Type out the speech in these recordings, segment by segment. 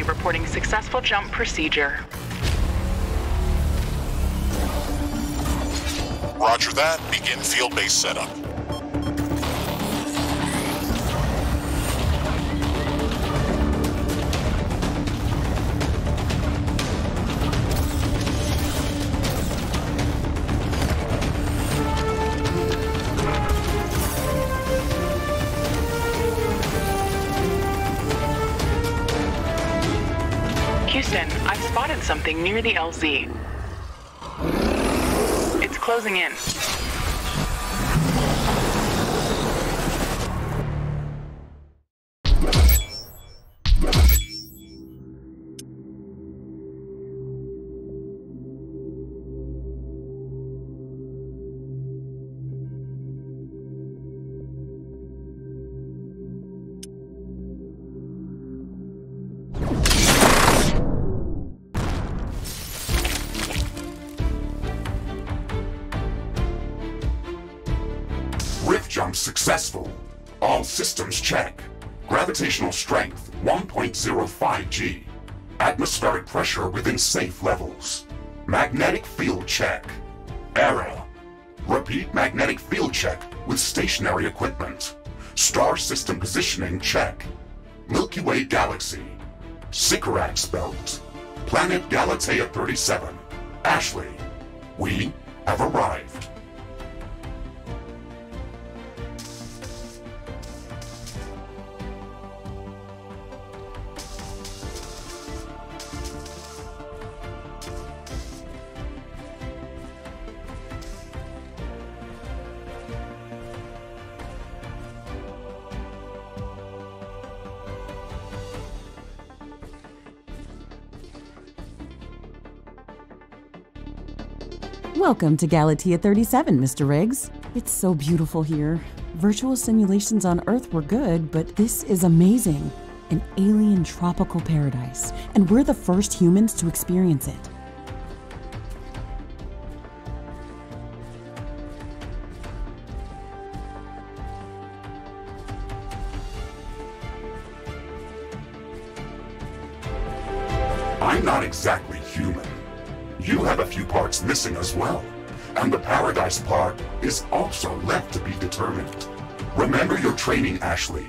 reporting successful jump procedure. Roger that. Begin field-based setup. Houston, I've spotted something near the LZ. It's closing in. Jump successful. All systems check. Gravitational strength 1.05 G. Atmospheric pressure within safe levels. Magnetic field check. Error. Repeat magnetic field check with stationary equipment. Star system positioning check. Milky Way galaxy. Sycorax belt. Planet Galatea 37. Ashley, we have arrived. Welcome to Galatea 37, Mr. Riggs. It's so beautiful here. Virtual simulations on Earth were good, but this is amazing. An alien tropical paradise, and we're the first humans to experience it. I'm not exactly human. You have a few parts missing as well, and the Paradise part is also left to be determined. Remember your training, Ashley.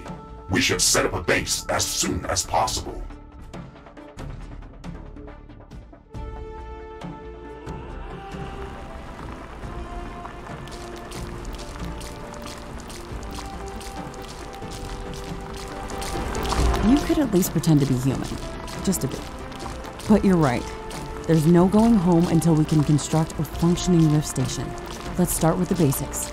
We should set up a base as soon as possible. You could at least pretend to be human. Just a bit. But you're right. There's no going home until we can construct a functioning rift station. Let's start with the basics.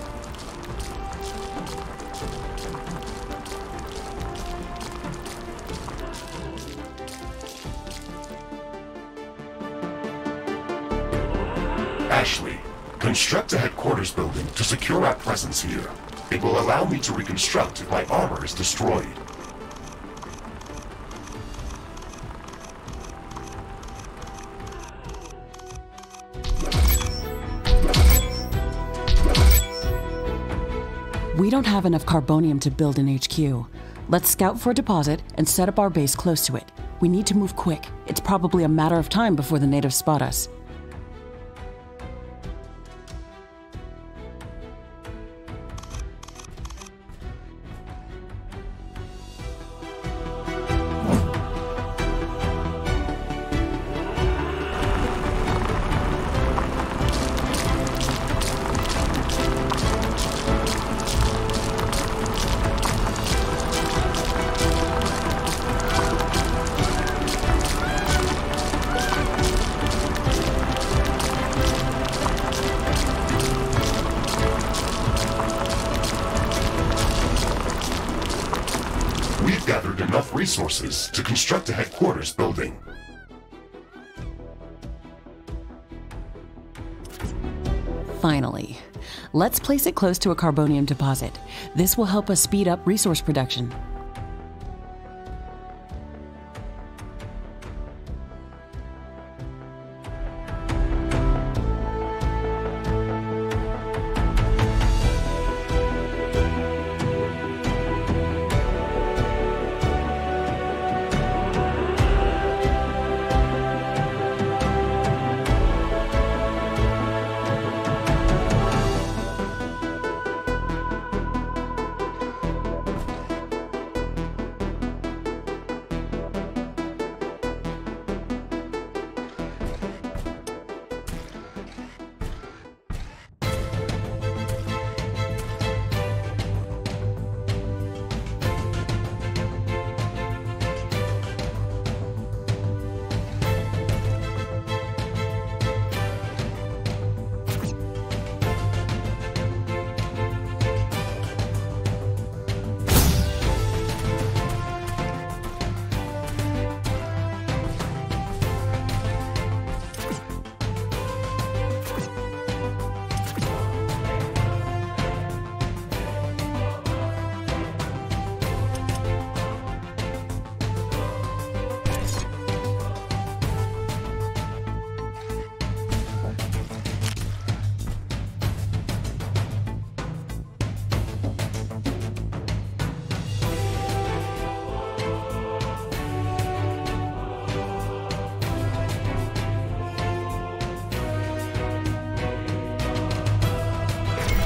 Ashley, construct a headquarters building to secure our presence here. It will allow me to reconstruct if my armor is destroyed. We don't have enough carbonium to build an HQ. Let's scout for a deposit and set up our base close to it. We need to move quick. It's probably a matter of time before the natives spot us. Gathered enough resources to construct a headquarters building. Finally. Let's place it close to a carbonium deposit. This will help us speed up resource production.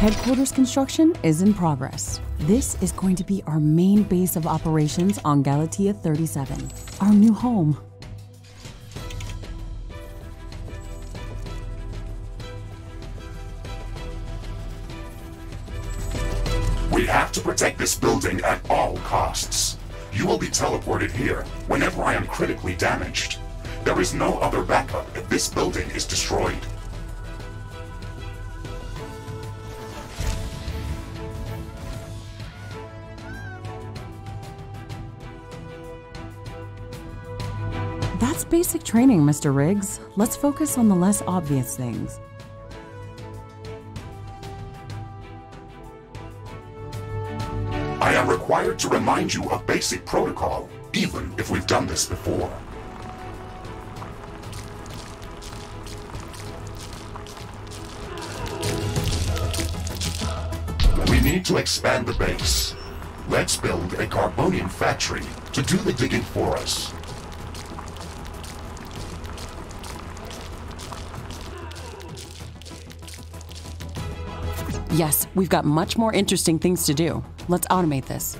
Headquarters construction is in progress. This is going to be our main base of operations on Galatea 37, our new home. We have to protect this building at all costs. You will be teleported here whenever I am critically damaged. There is no other backup if this building is destroyed. That's basic training, Mr. Riggs. Let's focus on the less obvious things. I am required to remind you of basic protocol, even if we've done this before. We need to expand the base. Let's build a carbonium factory to do the digging for us. Yes, we've got much more interesting things to do. Let's automate this.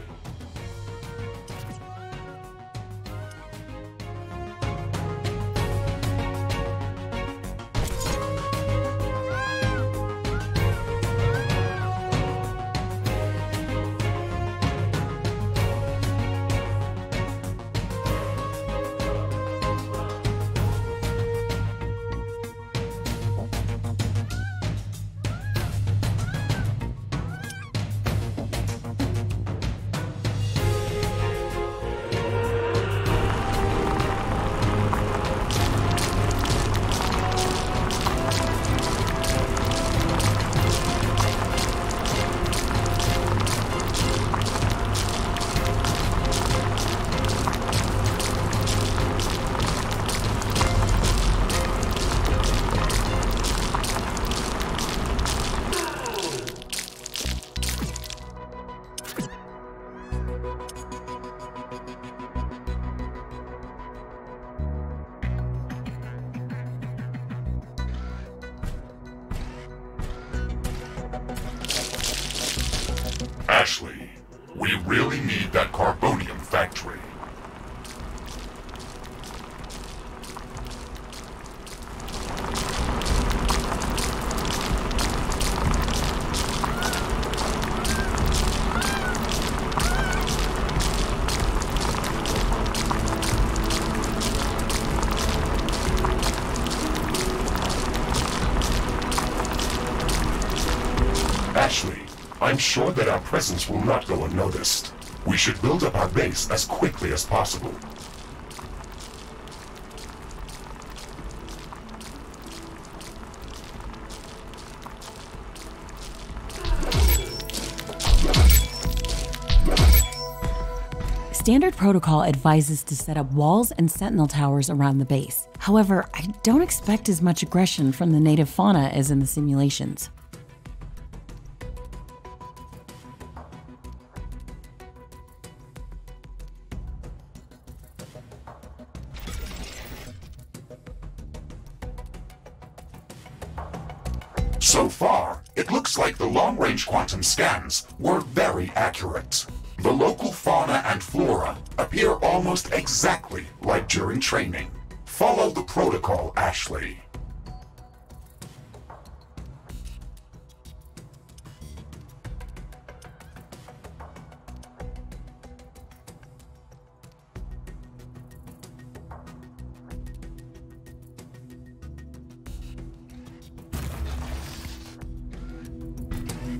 Ashley, we really need that carbonium factory. Ashley, I'm sure that our presence will not go unnoticed. We should build up our base as quickly as possible. Standard protocol advises to set up walls and sentinel towers around the base. However, I don't expect as much aggression from the native fauna as in the simulations. So far, it looks like the long-range quantum scans were very accurate. The local fauna and flora appear almost exactly like during training. Follow the protocol, Ashley.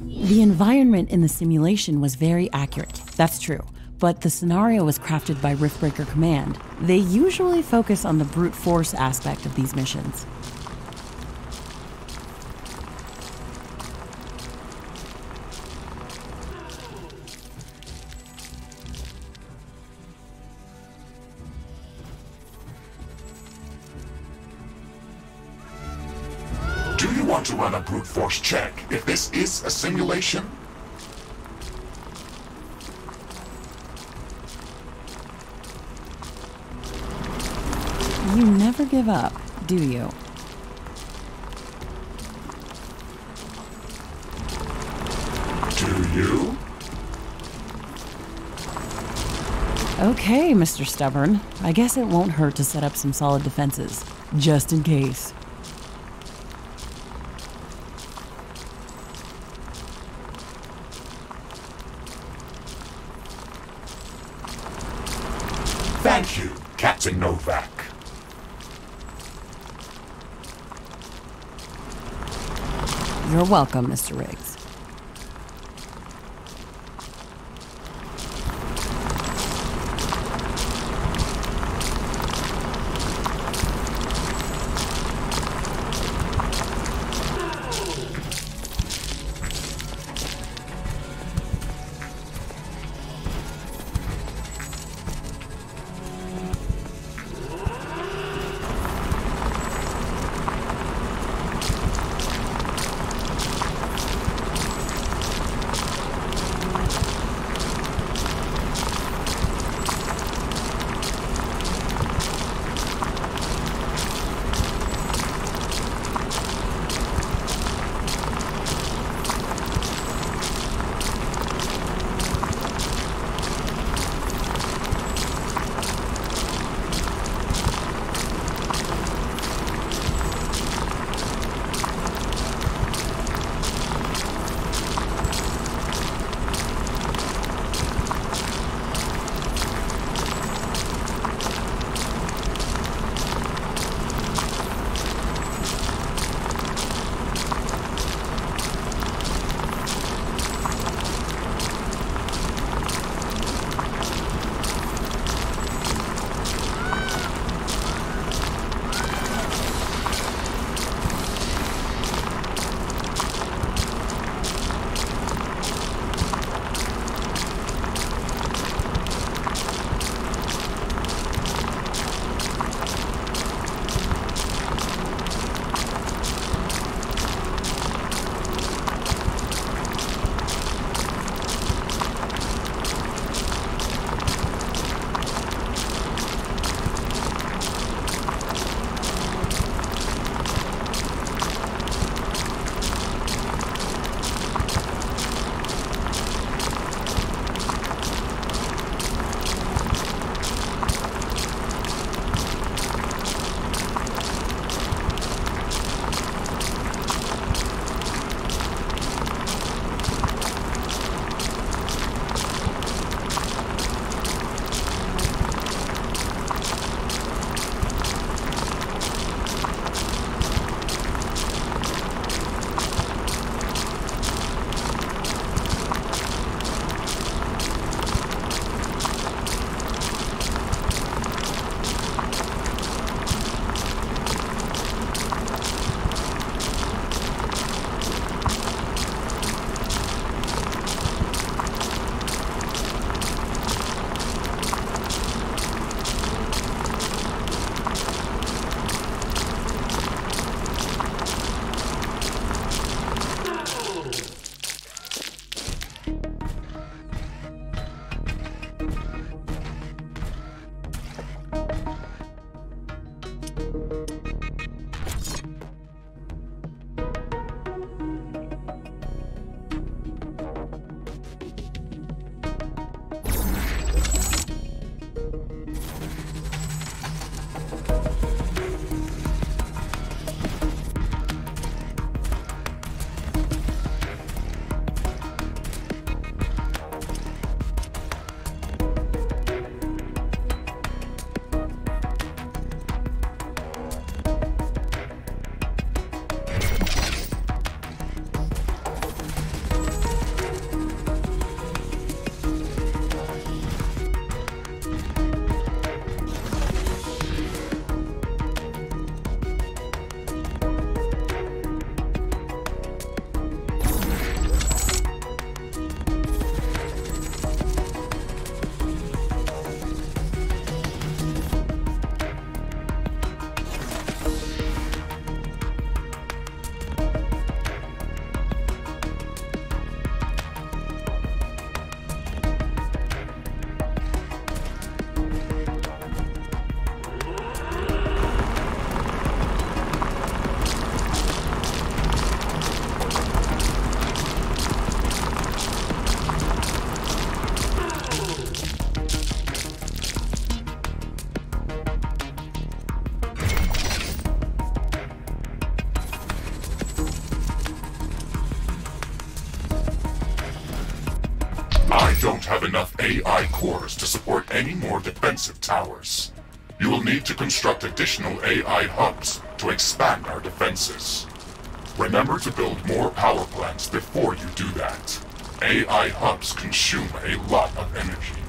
The environment in the simulation was very accurate, that's true, but the scenario was crafted by RIFTBREAKER Command. They usually focus on the brute force aspect of these missions. Do you want to run a brute force check if this is a simulation? You never give up, do you? Okay, Mr. Stubborn. I guess it won't hurt to set up some solid defenses, just in case. Thank you, Captain Novak. You're welcome, Mr. Riggs. have enough AI cores to support any more defensive towers. You will need to construct additional AI hubs to expand our defenses. Remember to build more power plants before you do that. AI hubs consume a lot of energy.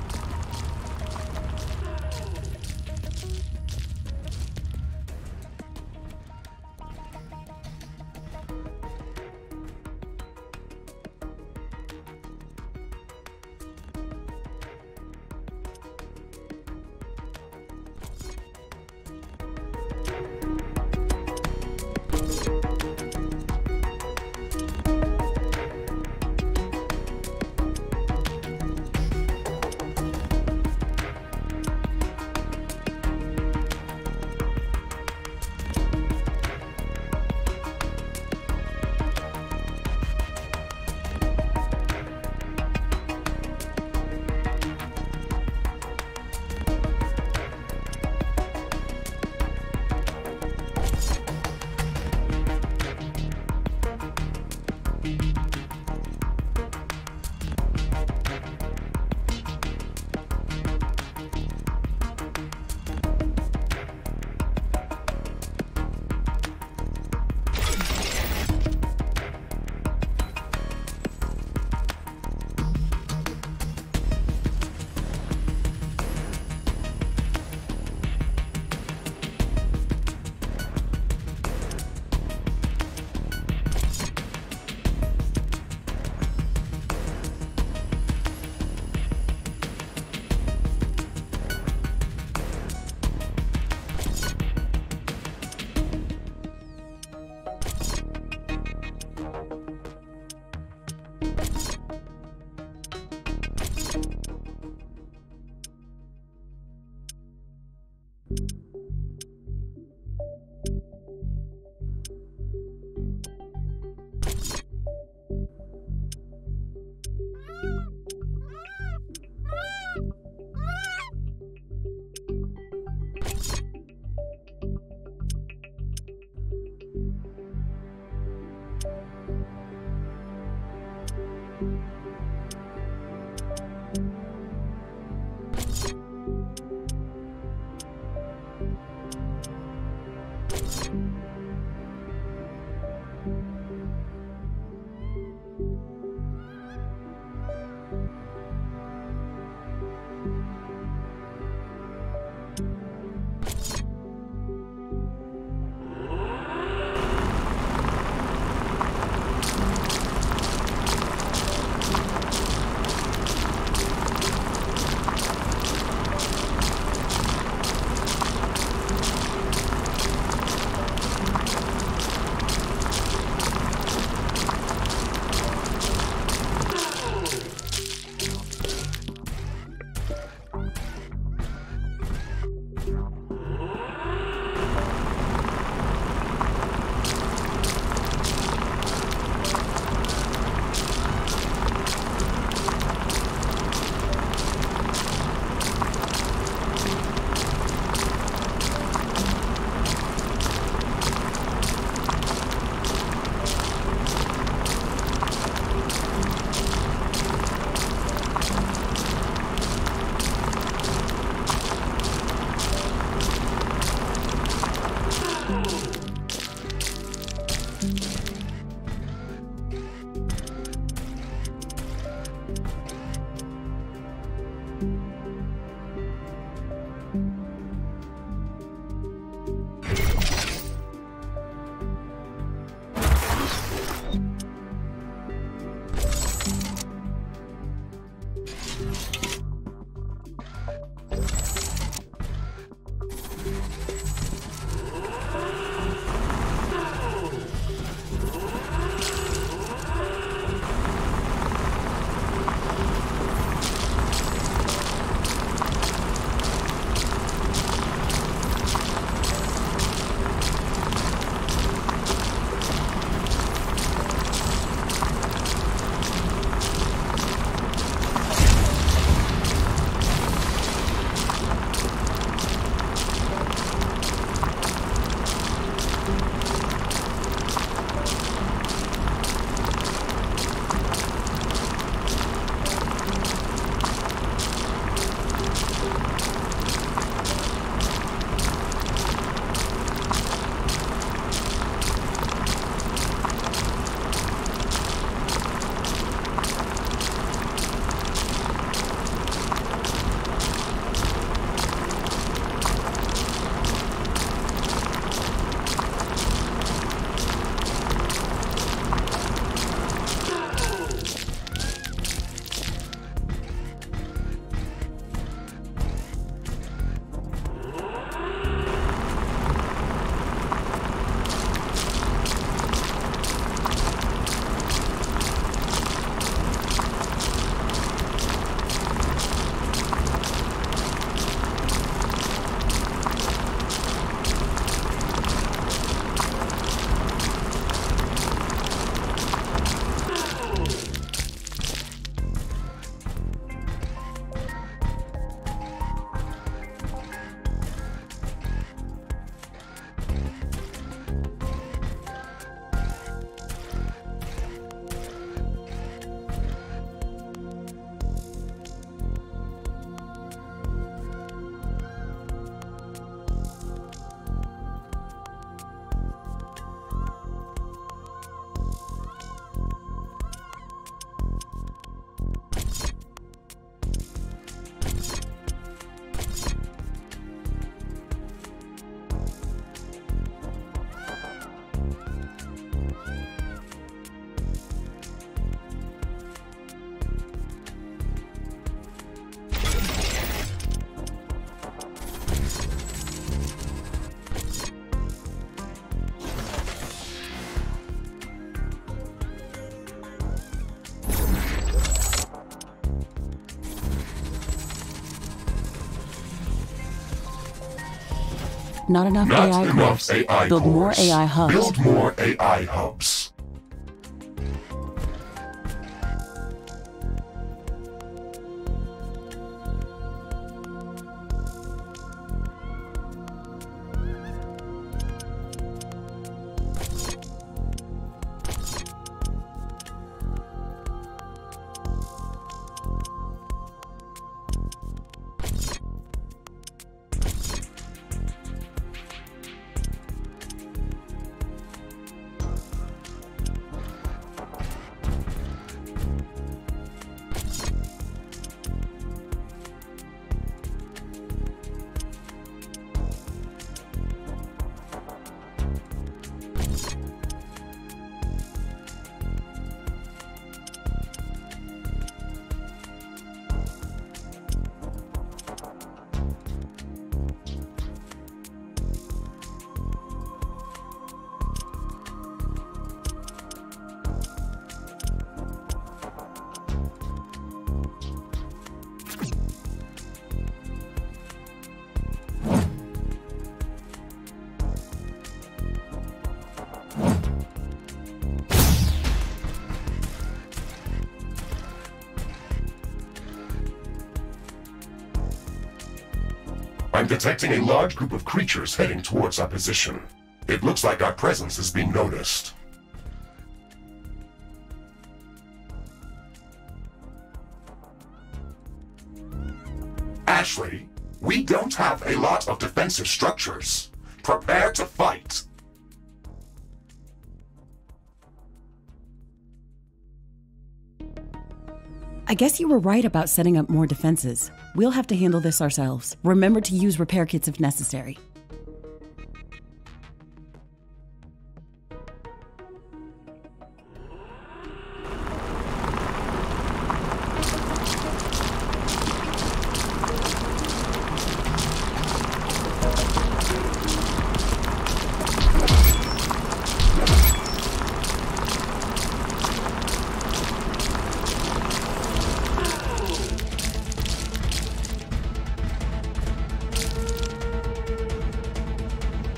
Not enough Not AI enough cores. AI Build more cores. AI hubs. Build more AI hubs. I'm detecting a large group of creatures heading towards our position. It looks like our presence is being noticed. Ashley, we don't have a lot of defensive structures. Prepare to fight. I guess you were right about setting up more defenses. We'll have to handle this ourselves. Remember to use repair kits if necessary.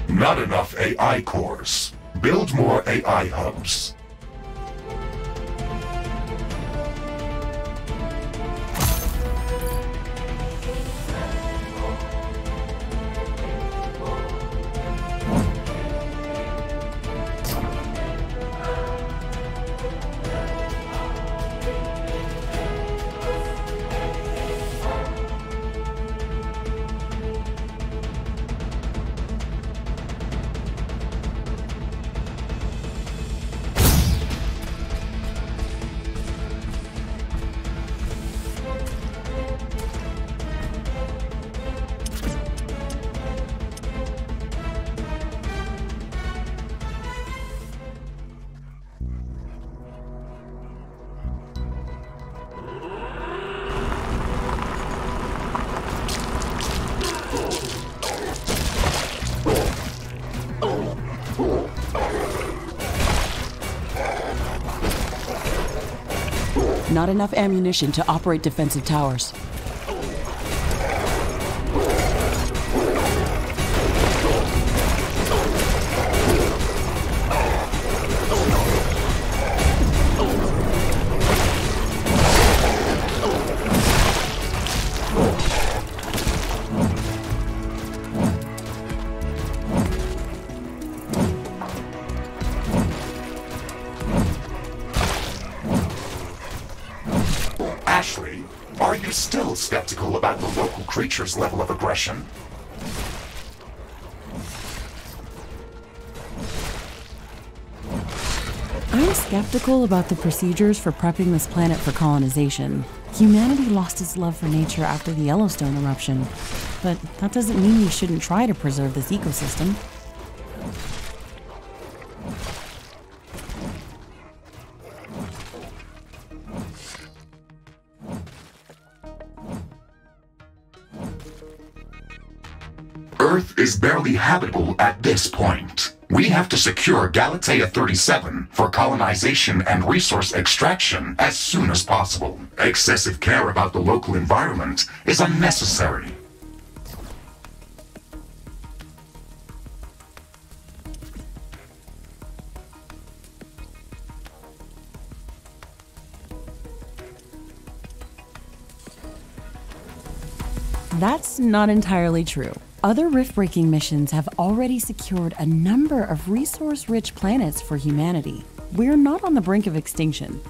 Not enough AI cores. Build more AI hubs. Not enough ammunition to operate defensive towers. Ashley, are you still skeptical about the local creature's level of aggression? I'm skeptical about the procedures for prepping this planet for colonization. Humanity lost its love for nature after the Yellowstone eruption, but that doesn't mean we shouldn't try to preserve this ecosystem. Earth is barely habitable at this point. We have to secure Galatea 37 for colonization and resource extraction as soon as possible. Excessive care about the local environment is unnecessary. That's not entirely true. Other rift-breaking missions have already secured a number of resource-rich planets for humanity. We're not on the brink of extinction.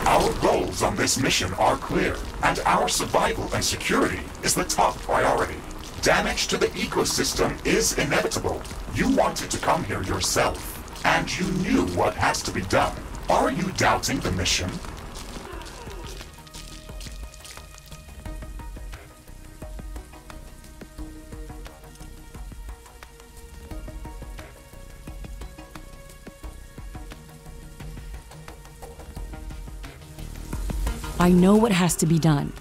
Our goals on this mission are clear, and our survival and security is the top priority. Damage to the ecosystem is inevitable. You wanted to come here yourself, and you knew what has to be done. Are you doubting the mission? I know what has to be done.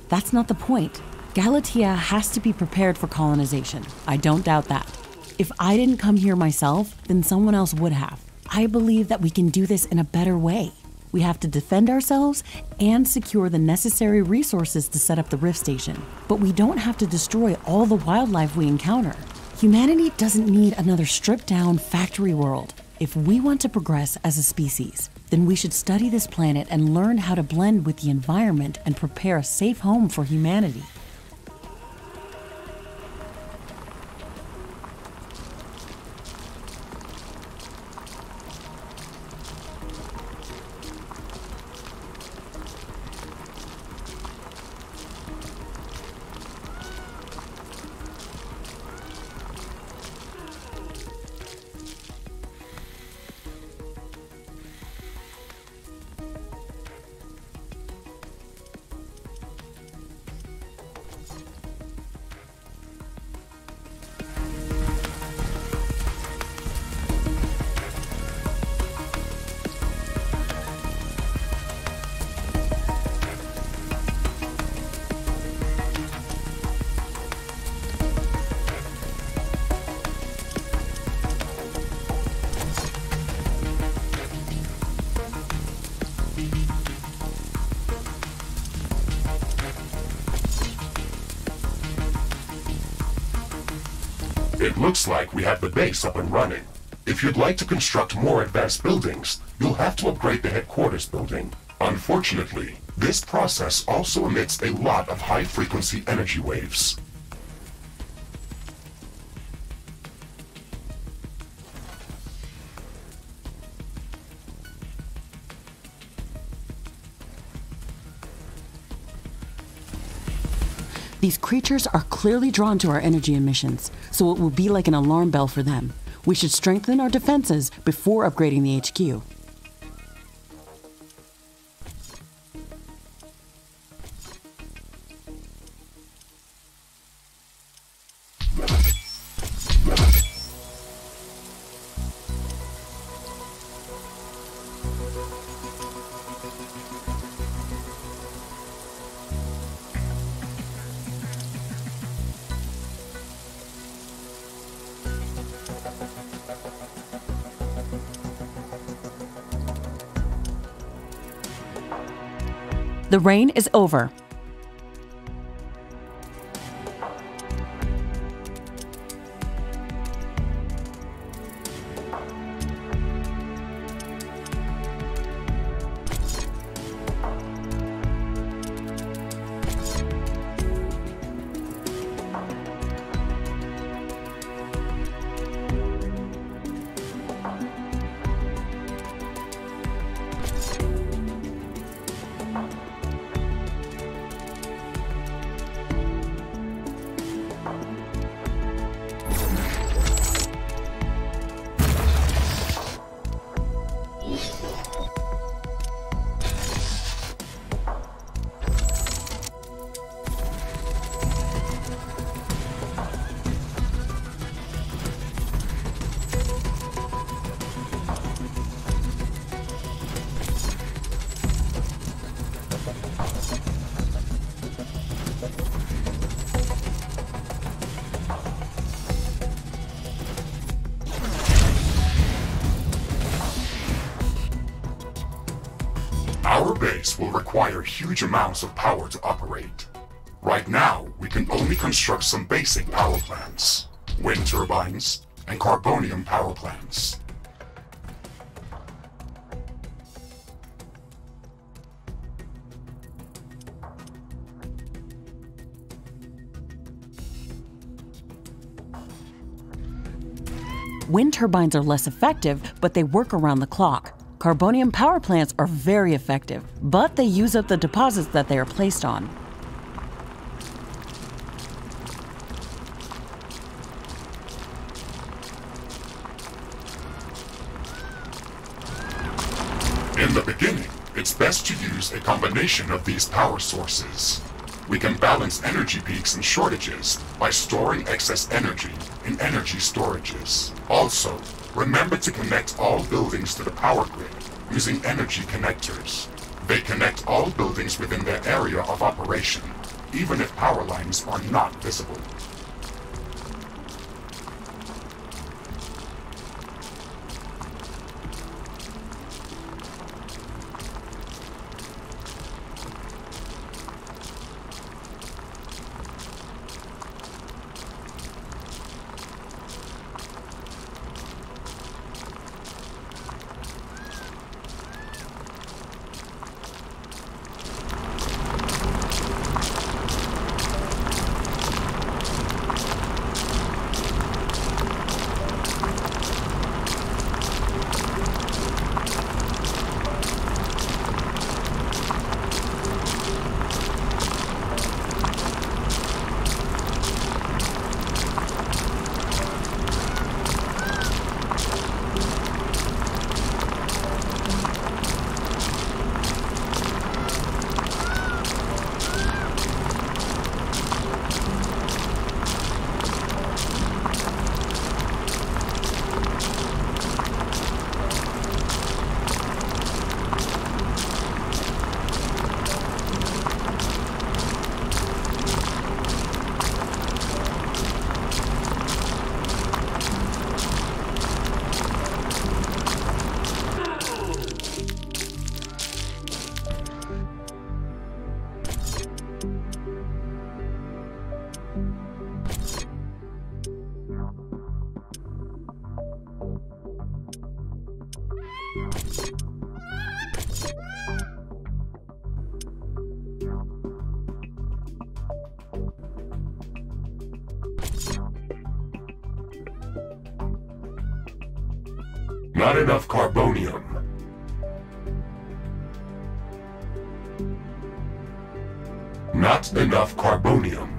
That's not the point. Galatea has to be prepared for colonization. I don't doubt that. If I didn't come here myself, then someone else would have. I believe that we can do this in a better way. We have to defend ourselves and secure the necessary resources to set up the Rift Station. But we don't have to destroy all the wildlife we encounter. Humanity doesn't need another stripped-down factory world. If we want to progress as a species, then we should study this planet and learn how to blend with the environment and prepare a safe home for humanity. It looks like we have the base up and running. If you'd like to construct more advanced buildings, you'll have to upgrade the headquarters building. Unfortunately, this process also emits a lot of high-frequency energy waves. These creatures are clearly drawn to our energy emissions, so it will be like an alarm bell for them. We should strengthen our defenses before upgrading the HQ. The rain is over. Our base will require huge amounts of power to operate. Right now, we can only construct some basic power plants. Wind turbines, and carbonium power plants. Wind turbines are less effective, but they work around the clock. Carbonium power plants are very effective, but they use up the deposits that they are placed on. In the beginning, it's best to use a combination of these power sources. We can balance energy peaks and shortages by storing excess energy in energy storages. Also, remember to connect all buildings to the power grid using energy connectors. They connect all buildings within their area of operation, even if power lines are not visible. Not enough carbonium. Not enough carbonium.